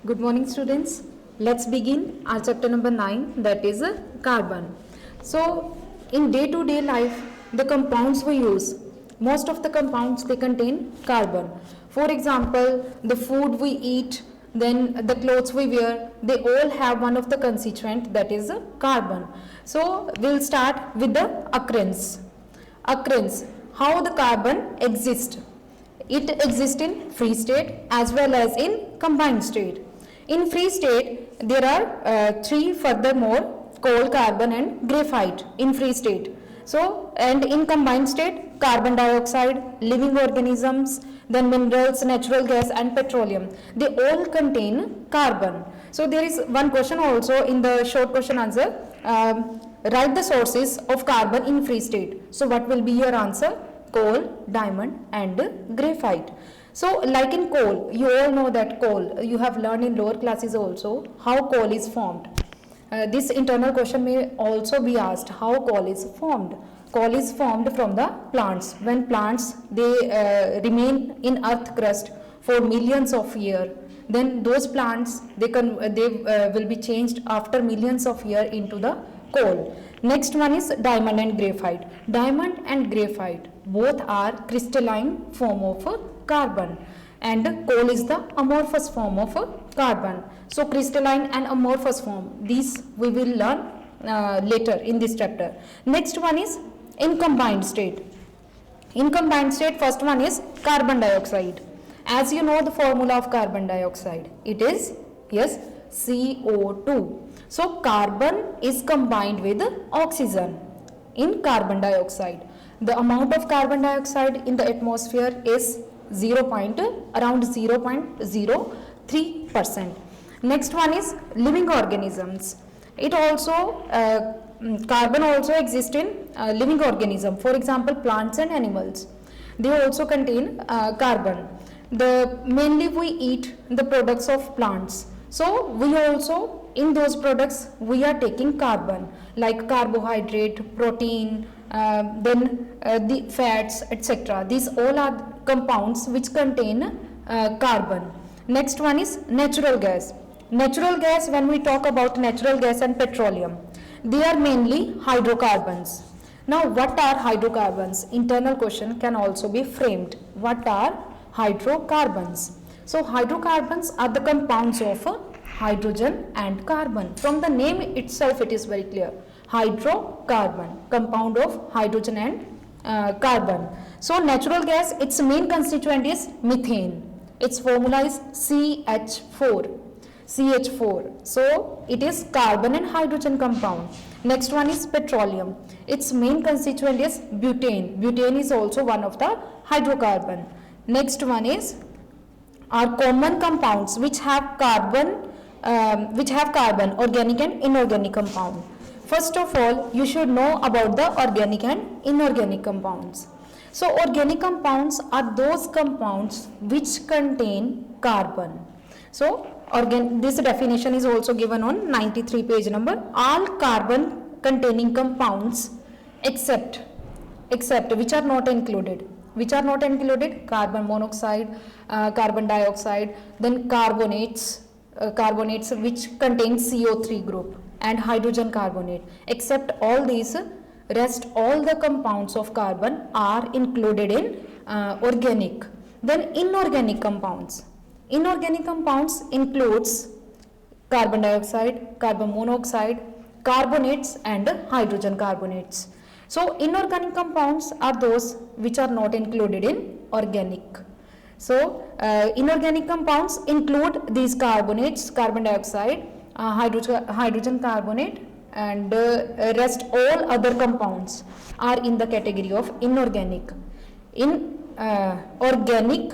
Good morning, students. Let's begin our chapter number 9, that is carbon. So, in day-to-day life, the compounds we use, most of the compounds they contain carbon. For example, the food we eat, then the clothes we wear, they all have one of the constituent, that is carbon. So, we'll start with the occurrence. Occurrence, how the carbon exists. It exists in free state as well as in combined state. In free state, there are three furthermore: coal, carbon and graphite in free state. So, and in combined state, carbon dioxide, living organisms, then minerals, natural gas and petroleum. They all contain carbon. So, there is one question also in the short question answer. Write the sources of carbon in free state. So, what will be your answer? Coal, diamond and graphite. So like in coal, you all know that coal, you have learned in lower classes also how coal is formed. This internal question may also be asked, how coal is formed. Coal is formed from the plants. When plants they remain in earth crust for millions of years, then those plants they will be changed after millions of years into the coal. Next one is diamond and graphite. Diamond and graphite both are crystalline form of carbon, and coal is the amorphous form of carbon. So crystalline and amorphous form, these we will learn later in this chapter. Next one is in combined state. In combined state, first one is carbon dioxide. As you know the formula of carbon dioxide, it is yes CO2. So carbon is combined with oxygen in carbon dioxide. The amount of carbon dioxide in the atmosphere is around 0.03%. Next one is living organisms. It also carbon also exists in living organism. For example, plants and animals. They also contain carbon. Mainly we eat the products of plants. So we also in those products we are taking carbon like carbohydrate, protein, then the fats, etc. These all are compounds which contain carbon. Next one is natural gas. Natural gas, when we talk about natural gas and petroleum, they are mainly hydrocarbons. Now what are hydrocarbons? Internal question can also be framed. What are hydrocarbons? So hydrocarbons are the compounds of hydrogen and carbon. From the name itself it is very clear. Hydrocarbon, compound of hydrogen and carbon. So natural gas, its main constituent is methane. Its formula is CH4. So it is carbon and hydrogen compound. Next one is petroleum. Its main constituent is butane. Butane is also one of the hydrocarbon. Next one is are common compounds which have carbon, organic and inorganic compound. First of all, you should know about the organic and inorganic compounds. So organic compounds are those compounds which contain carbon. So this definition is also given on 93 page number. All carbon containing compounds except which are not included. Which are not included? Carbon monoxide, carbon dioxide, then carbonates which contain CO3 group and hydrogen carbonate. Except all these, rest all the compounds of carbon are included in organic. Then inorganic compounds. Inorganic compounds includes carbon dioxide, carbon monoxide, carbonates and hydrogen carbonates. So inorganic compounds are those which are not included in organic. So inorganic compounds include these carbonates, carbon dioxide, hydrogen carbonate, and rest all other compounds are in the category of inorganic. In organic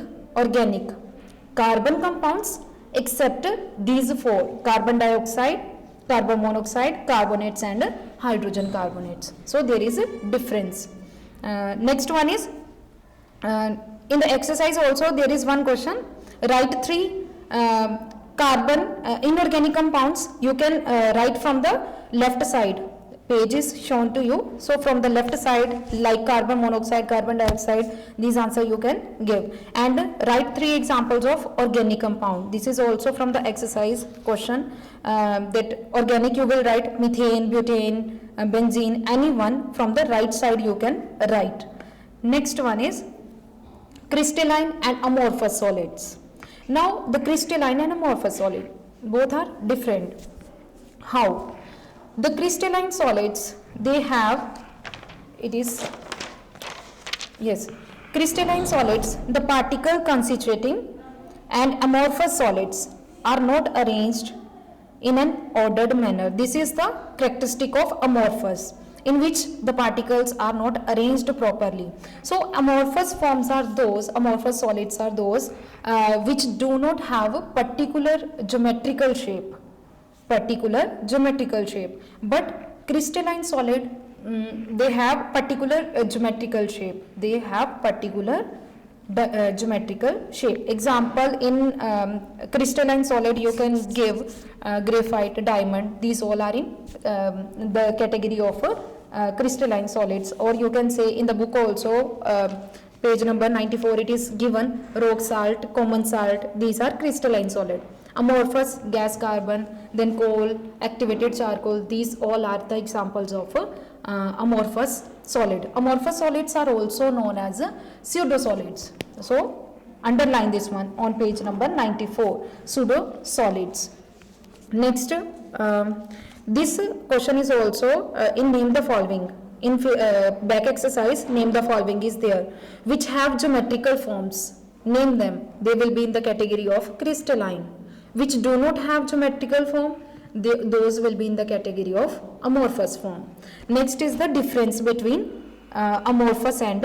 carbon compounds except these four: carbon dioxide, carbon monoxide, carbonates and hydrogen carbonates. So there is a difference. Next one is in the exercise also there is one question. Write three inorganic compounds. You can write from the left side. page is shown to you. So from the left side, like carbon monoxide, carbon dioxide, these answer you can give, and write 3 examples of organic compound. This is also from the exercise question. That organic you will write methane, butane, benzene, any one from the right side you can write. Next one is crystalline and amorphous solids. Now the crystalline and amorphous solid, both are different. How? The crystalline solids, they have, crystalline solids, the particle constituting, and amorphous solids are not arranged in an ordered manner. This is the characteristic of amorphous, in which the particles are not arranged properly. So amorphous solids are those which do not have a particular geometrical shape, but crystalline solid, they have particular geometrical shape. Geometrical shape. Example, in crystalline solid you can give graphite, diamond. These all are in the category of crystalline solids. Or you can say in the book also, page number 94, it is given rock salt, common salt. These are crystalline solid. Amorphous, gas, carbon, then coal, activated charcoal. These all are the examples of amorphous solid. Amorphous solids are also known as pseudosolids. So underline this one on page number 94, pseudosolids. Next, this question is also in name the following. In back exercise, name the following is there, which have geometrical forms. Name them. They will be in the category of crystalline. Which do not have geometrical form, those will be in the category of amorphous form. Next is the difference between amorphous and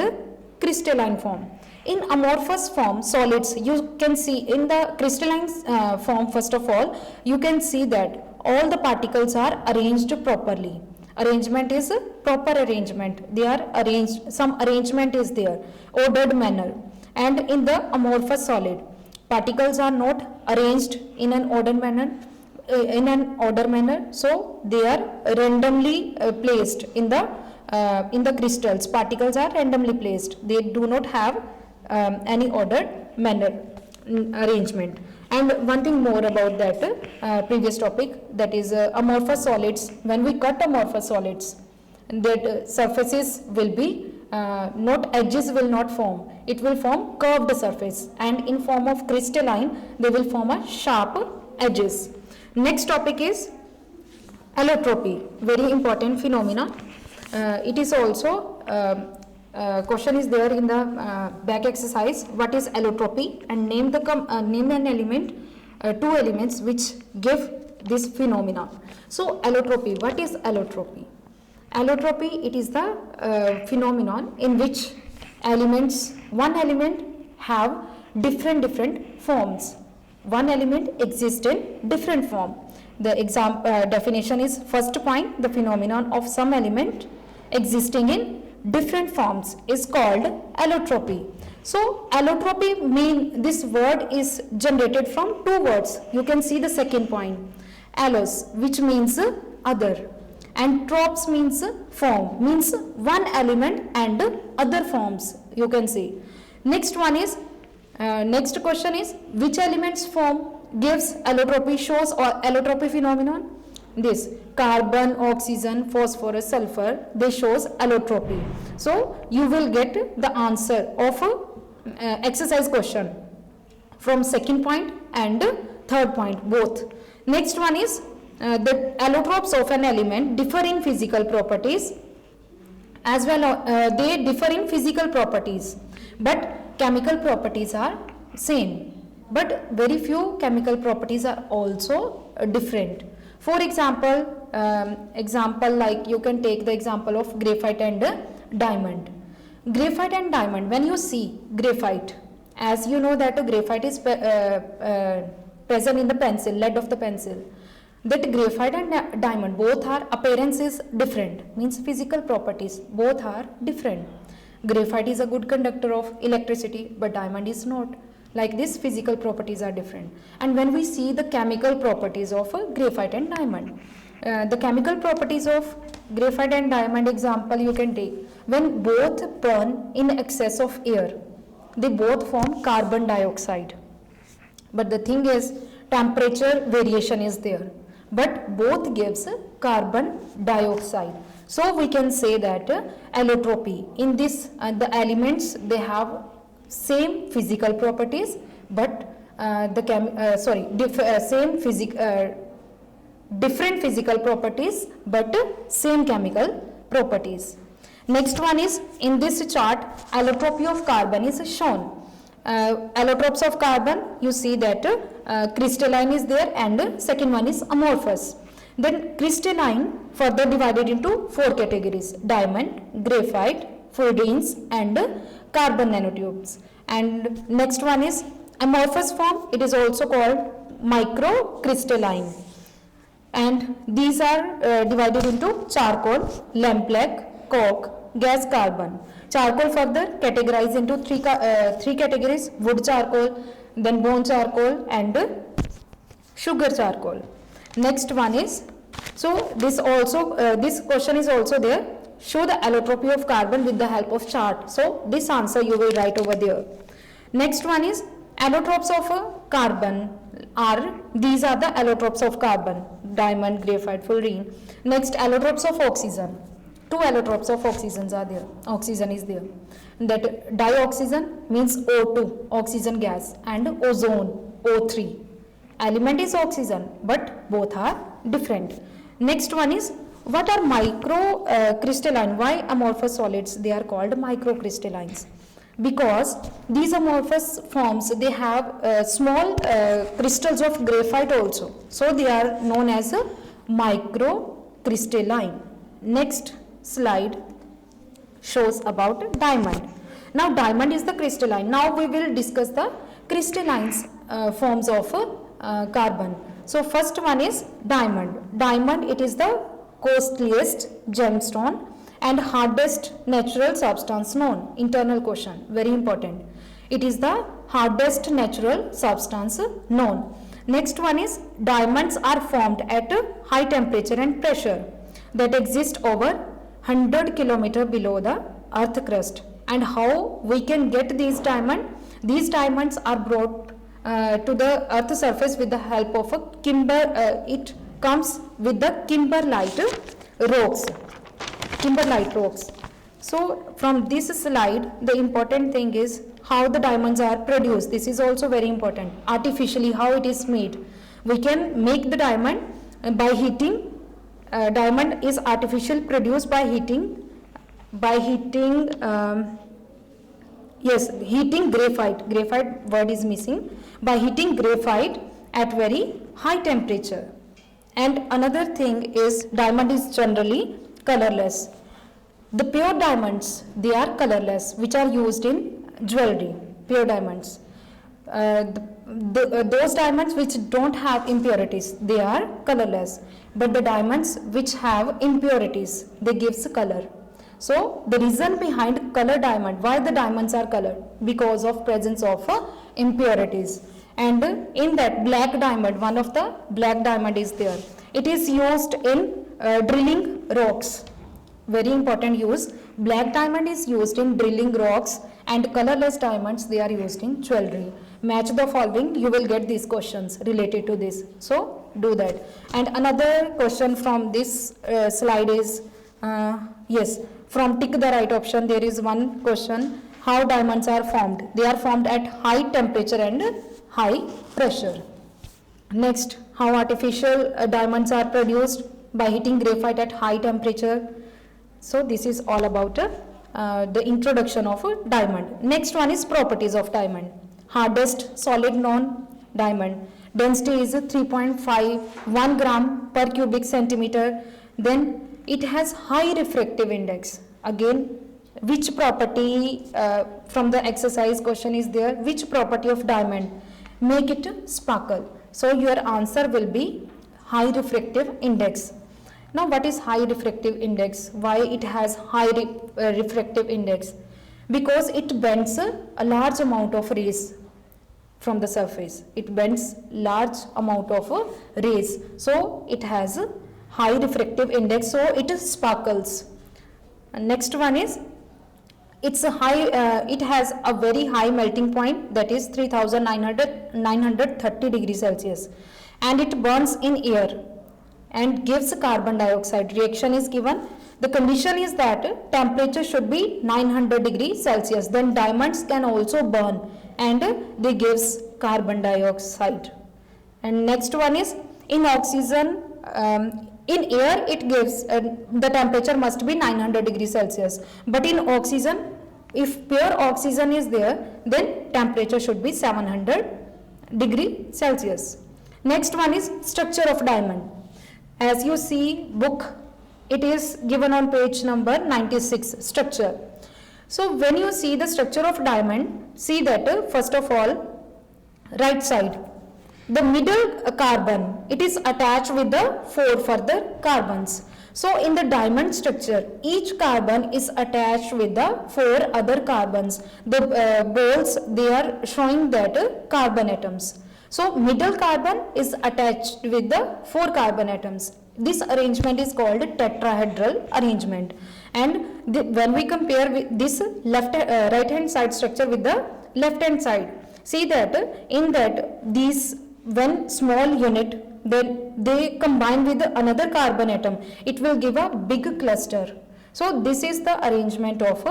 crystalline form. In amorphous form, solids, you can see in the crystalline form, first of all, you can see that all the particles are arranged properly. Arrangement is a proper arrangement. They are arranged, some arrangement is there, ordered manner. And in the amorphous solid, particles are not arranged in an ordered manner, so they are randomly placed in the crystals. Particles are randomly placed. They do not have any ordered manner arrangement. And one thing more about that previous topic, that is amorphous solids. When we cut amorphous solids, that surfaces will be not edges will not form. It will form curved surface, and in form of crystalline they will form a sharp edges. Next topic is allotropy, very important phenomena. It is also question is there in the back exercise. What is allotropy? And name an element, 2 elements which give this phenomena. So allotropy, what is allotropy? Allotropy, it is the phenomenon in which one element have different forms. One element exists in different form. The definition is, first point, the phenomenon of some element existing in different forms is called allotropy. So allotropy this word is generated from 2 words. You can see the second point, allos, which means other, and tropes means form, means one element and other forms, you can see. Next one is, next question is, which element's form gives allotropy, shows or allotropy phenomenon? This carbon, oxygen, phosphorus, sulfur, they shows allotropy. So you will get the answer of exercise question from second point and third point both. Next one is, the allotropes of an element differ in physical properties as well. They differ in physical properties, but chemical properties are same. But very few chemical properties are also different. For example, like you can take the example of graphite and diamond. Graphite and diamond, when you see graphite, as you know that graphite is present in the pencil, lead of the pencil. That graphite and diamond, both are appearance is different, means physical properties, both are different. Graphite is a good conductor of electricity, but diamond is not. Like this, physical properties are different. And when we see the chemical properties of graphite and diamond, The chemical properties of graphite and diamond example you can take. When both burn in excess of air, they both form carbon dioxide. But the thing is, temperature variation is there, but both gives carbon dioxide. So we can say that allotropy in this the elements they have same physical properties, but different physical properties but same chemical properties. Next one is, in this chart allotropy of carbon is shown. Allotropes of carbon, you see that crystalline is there and second one is amorphous. Then crystalline further divided into four categories: diamond, graphite, fullerenes and carbon nanotubes. And next one is amorphous form, it is also called microcrystalline. And these are divided into charcoal, lamp-black, coke, gas carbon. Charcoal further categorized into three categories: wood charcoal, then bone charcoal and sugar charcoal. Next one is, so this question is also there, show the allotropy of carbon with the help of chart. So this answer you will write over there. Next one is, allotropes of carbon are, these are the allotropes of carbon: diamond, graphite, fullerene. Next, allotropes of oxygen. Two allotropes of oxygens are there. Oxygen is there. That dioxygen means O2, oxygen gas, and ozone, O3. Element is oxygen, but both are different. Next one is, what are microcrystalline? Why amorphous solids? They are called microcrystallines. Because these amorphous forms, they have small crystals of graphite also. So they are known as microcrystalline. Next slide shows about diamond. Now diamond is the crystalline. Now we will discuss the crystalline forms of carbon. So first one is diamond. Diamond, it is the costliest gemstone and hardest natural substance known. Internal question, very important. It is the hardest natural substance known. Next one is, diamonds are formed at high temperature and pressure that exist over 100 km below the earth crust. And how we can get these diamonds? These diamonds are brought to the earth surface with the help of a it comes with the kimberlite rocks. Kimberlite rocks. So from this slide, the important thing is how the diamonds are produced. This is also very important. Artificially, how it is made. We can make the diamond by heating. Diamond is artificial produced by heating. Heating graphite. Graphite word is missing. By heating graphite at very high temperature. And another thing is, diamond is generally colorless. The pure diamonds, they are colorless, which are used in jewelry. Pure diamonds. Those diamonds which don't have impurities, they are colorless. But the diamonds which have impurities, they gives color. So the reason behind color diamond, why the diamonds are colored? Because of presence of impurities. And in that black diamond, one of the black diamond is there. It is used in drilling rocks. Very important use. Black diamond is used in drilling rocks, and colorless diamonds, they are used in jewelry. Match the following, you will get these questions related to this. So do that. And another question from this slide is, from tick the right option, there is one question, how diamonds are formed. They are formed at high temperature and high pressure. Next, how artificial diamonds are produced? By heating graphite at high temperature. So this is all about the introduction of a diamond. Next one is properties of diamond. Hardest solid known, diamond. Density is 3.51 gram per cubic centimeter. Then it has high refractive index. Again, which property from the exercise question is there? Which property of diamond make it sparkle? So your answer will be high refractive index. Now what is high refractive index? Why it has high refractive index? Because it bends a large amount of rays from the surface. It bends large amount of rays. So it has high refractive index, so it sparkles. And next one is it's a high, it has a very high melting point, that is 3930 degrees Celsius, and it burns in air and gives carbon dioxide. Reaction is given. The condition is that temperature should be 900 degrees Celsius. Then diamonds can also burn and they gives carbon dioxide. And next one is in oxygen, in air it gives the temperature must be 900 degrees Celsius, but in oxygen, if pure oxygen is there, then temperature should be 700 degrees Celsius. Next one is structure of diamond. As you see book, it is given on page number 96, structure. So when you see the structure of diamond, see that first of all, right side, the middle carbon, it is attached with the 4 further carbons. So in the diamond structure, each carbon is attached with the 4 other carbons. The balls, they are showing that carbon atoms. So middle carbon is attached with the 4 carbon atoms. This arrangement is called tetrahedral arrangement. And when we compare with this right hand side structure with the left hand side, see that in that these, when small unit, then they combine with another carbon atom, it will give a big cluster. So this is the arrangement of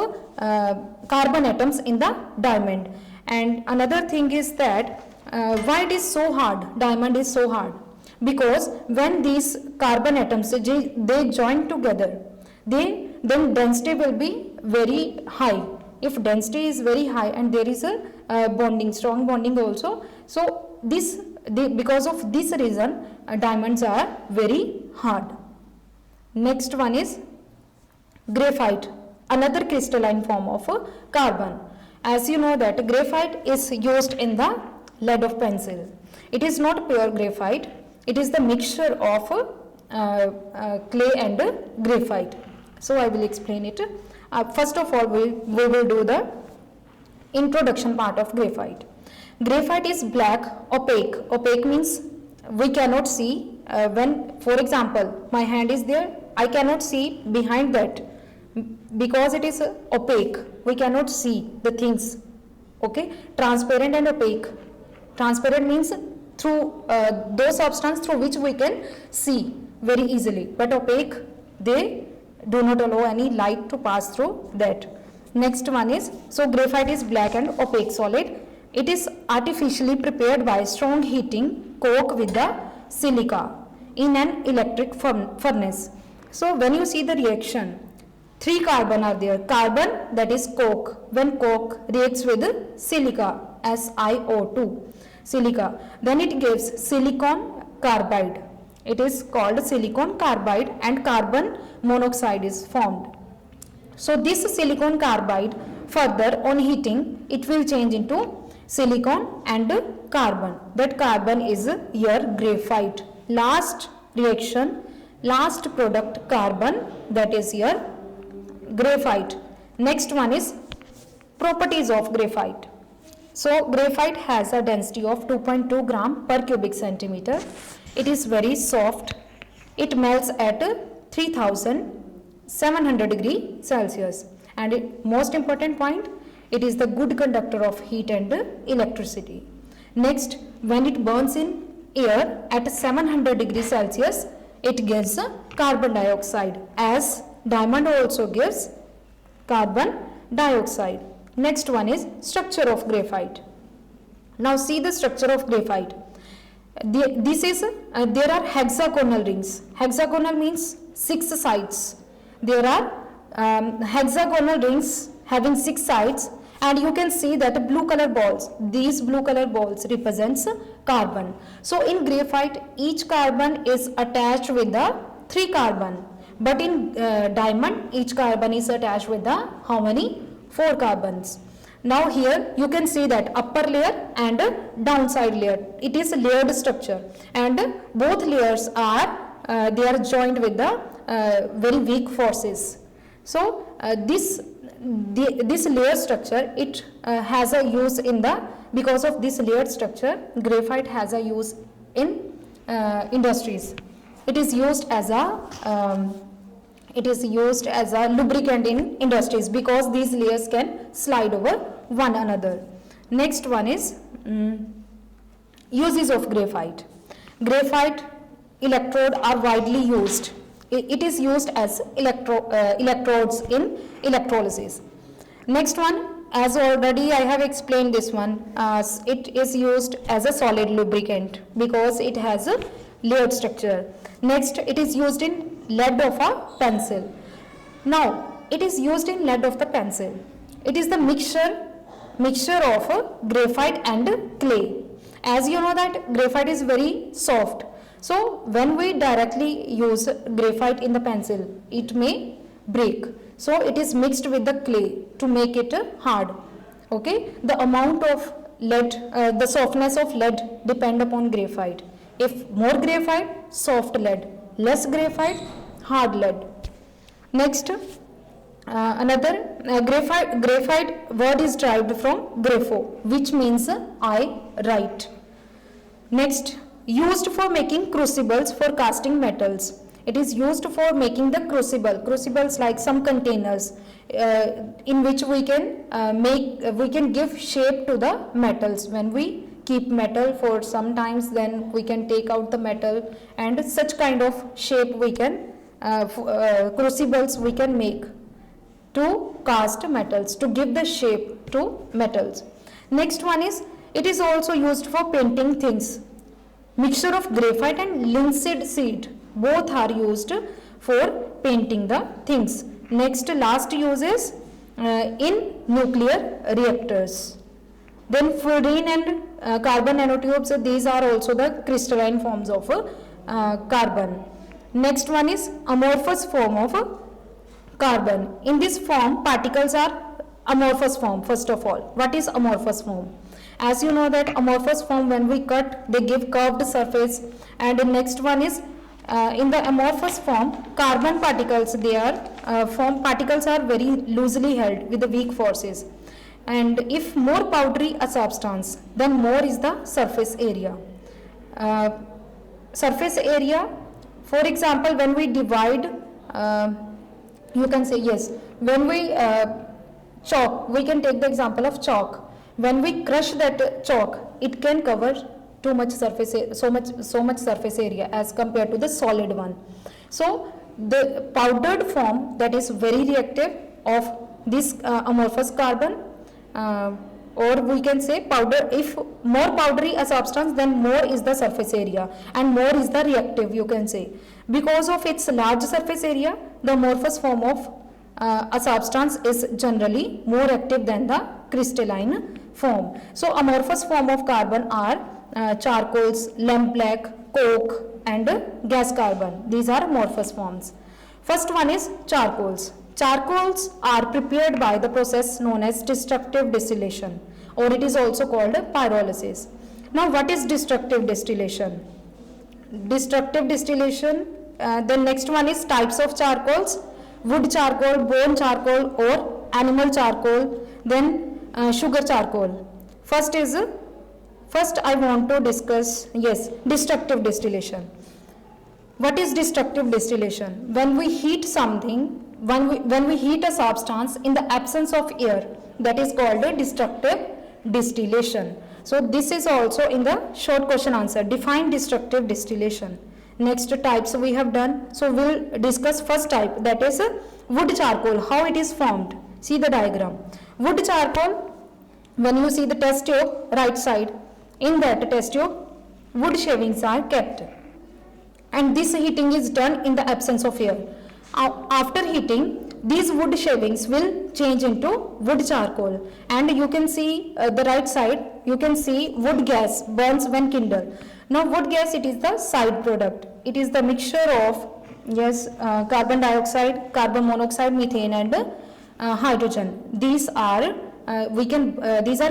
carbon atoms in the diamond. And another thing is that why it is so hard, diamond is so hard, because when these carbon atoms they join together, then density will be very high. If density is very high and there is a bonding, strong bonding also, so because of this reason diamonds are very hard. Next one is graphite, another crystalline form of carbon. As you know that graphite is used in the lead of pencil. It is not pure graphite, it is the mixture of clay and graphite. So I will explain it. First of all, we will do the introduction part of graphite. Graphite is black, opaque. Opaque means we cannot see. When, for example, my hand is there, I cannot see behind that because it is opaque. We cannot see the things. Okay, transparent and opaque. Transparent means through those substances through which we can see very easily, but opaque, they do not allow any light to pass through that. Next one is, so graphite is black and opaque solid. It is artificially prepared by strong heating coke with the silica in an electric furnace. So when you see the reaction, 3 carbon are there. Carbon, that is coke. When coke reacts with silica, SiO2, silica, then it gives silicon carbide. It is called silicon carbide and carbon monoxide is formed. So this silicon carbide, further on heating, it will change into silicon and carbon. That carbon is your graphite. Last reaction, last product carbon, that is your graphite. Next one is properties of graphite. So graphite has a density of 2.2 gram per cubic centimeter. It is very soft. It melts at 3700 degrees Celsius. And most important point, it is the good conductor of heat and electricity. Next, when it burns in air at 700 degrees Celsius, it gives carbon dioxide, as diamond also gives carbon dioxide. Next one is structure of graphite. Now see the structure of graphite. This is there are hexagonal rings. Hexagonal means 6 sides. There are hexagonal rings having 6 sides, and you can see that blue color balls, these blue color balls represents carbon. So in graphite, each carbon is attached with the 3 carbon, but in diamond, each carbon is attached with the how many? 4 carbons. Now here you can see that upper layer and downside layer, it is a layered structure, and both layers are they are joined with the very weak forces. So this layer structure, it has a use in the, because of this layered structure, graphite has a use in industries. it is used as a lubricant in industries because these layers can slide over one another. Next one is uses of graphite. Graphite electrode are widely used. It is used as electrodes in electrolysis. Next one, as already I have explained this one, it is used as a solid lubricant because it has a layered structure. Next, it is used in lead of a pencil. Now, it is used in lead of the pencil. It is the mixture of graphite and clay. As you know that graphite is very soft. So, when we directly use graphite in the pencil, it may break. So, it is mixed with the clay to make it hard. Okay, the amount of lead, the softness of lead depend upon graphite. If more graphite, soft lead. Less graphite, hard lead. Next, graphite word is derived from grapho, which means I write. Next, used for making crucibles for casting metals. It is used for making the crucibles like some containers in which we can give shape to the metals. When we keep metal for some times, then we can take out the metal, and such kind of shape we can crucibles we can make to cast metals, to give the shape to metals. Next one is, it is also used for painting things. Mixture of graphite and linseed seed, both are used for painting the things. Next, last use is in nuclear reactors. Then fluorine and carbon nanotubes, these are also the crystalline forms of carbon. Next one is amorphous form of carbon. In this form, particles are amorphous form. First of all, what is amorphous form? As you know that amorphous form, when we cut, they give curved surface. And the next one is in the amorphous form, carbon particles, particles are very loosely held with the weak forces. And if more powdery a substance, then more is the surface area. Surface area, for example, when we divide, you can say yes, when we chalk, we can take the example of chalk. When we crush that chalk, it can cover too much surface, so much surface area as compared to the solid one. So the powdered form, that is very reactive of this amorphous carbon, or we can say powder, if more powdery a substance, then more is the surface area and more is the reactive, you can say. Because of its large surface area, the amorphous form of a substance is generally more active than the crystalline form. So amorphous form of carbon are charcoals, lamp black, coke and gas carbon. These are amorphous forms. First one is charcoals. Charcoals are prepared by the process known as destructive distillation, or it is also called pyrolysis. Now what is destructive distillation? Destructive distillation, the next one is types of charcoals: wood charcoal, bone charcoal or animal charcoal, then sugar charcoal. First I want to discuss, destructive distillation. What is destructive distillation? When we heat something, when we heat a substance in the absence of air, that is called a destructive distillation. So this is also in the short question answer. Define destructive distillation. Next types we have done. So we'll discuss first type, that is wood charcoal, how it is formed. See the diagram. Wood charcoal, when you see the test tube right side, in that test tube wood shavings are kept, and this heating is done in the absence of air. After heating, these wood shavings will change into wood charcoal, and you can see the right side, you can see wood gas burns when kindled. Now wood gas, it is the side product. It is the mixture of carbon dioxide, carbon monoxide, methane and hydrogen. These are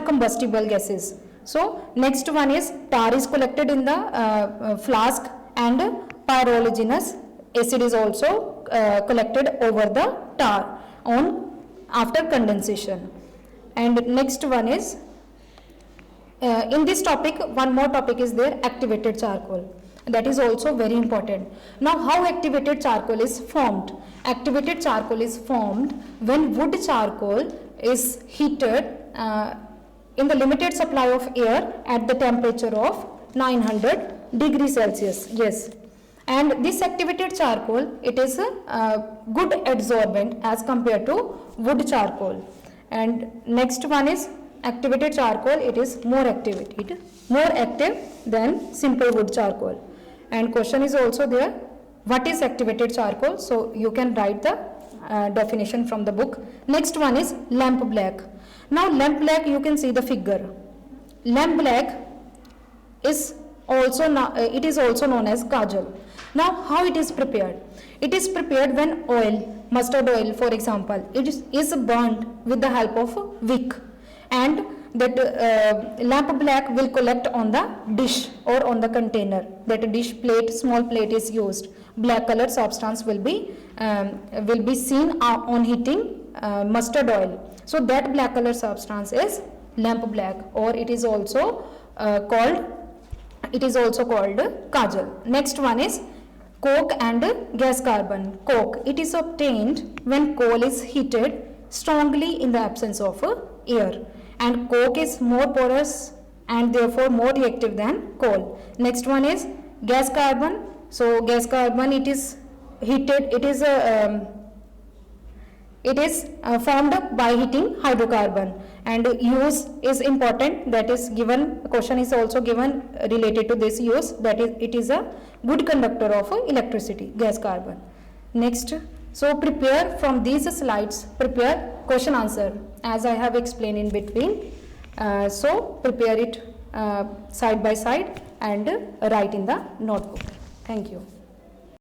combustible gases. So next one is tar is collected in the flask, and pyrolygenous acid is also collected over the tar after condensation. And next one is in this topic, one more topic is there, activated charcoal. that is also very important. Now, how activated charcoal is formed? Activated charcoal is formed when wood charcoal is heated in the limited supply of air at the temperature of 900 degrees Celsius. Yes, and this activated charcoal, it is a good adsorbent as compared to wood charcoal. And next one is activated charcoal, it is more active than simple wood charcoal. And question is also there, what is activated charcoal? So you can write the definition from the book. Next one is lamp black. Now lamp black, you can see the figure. Lamp black is also it is also known as kajal. Now how it is prepared? It is prepared when oil, mustard oil for example, it is burnt with the help of wick, and that lamp black will collect on the dish or on the container. That dish plate, small plate is used. Black color substance will be seen on heating mustard oil. So that black color substance is lamp black, or it is also called kajal. Next one is coke and gas carbon. Coke, it is obtained when coal is heated strongly in the absence of air, and coke is more porous and therefore more reactive than coal. Next one is gas carbon. So gas carbon, it is heated, it is formed by heating hydrocarbon, and use is important, that is given, question is also given related to this use, that is it is a good conductor of electricity, gas carbon. Next, so prepare from these slides, prepare question answer as I have explained in between. So prepare it side by side and write in the notebook. Thank you.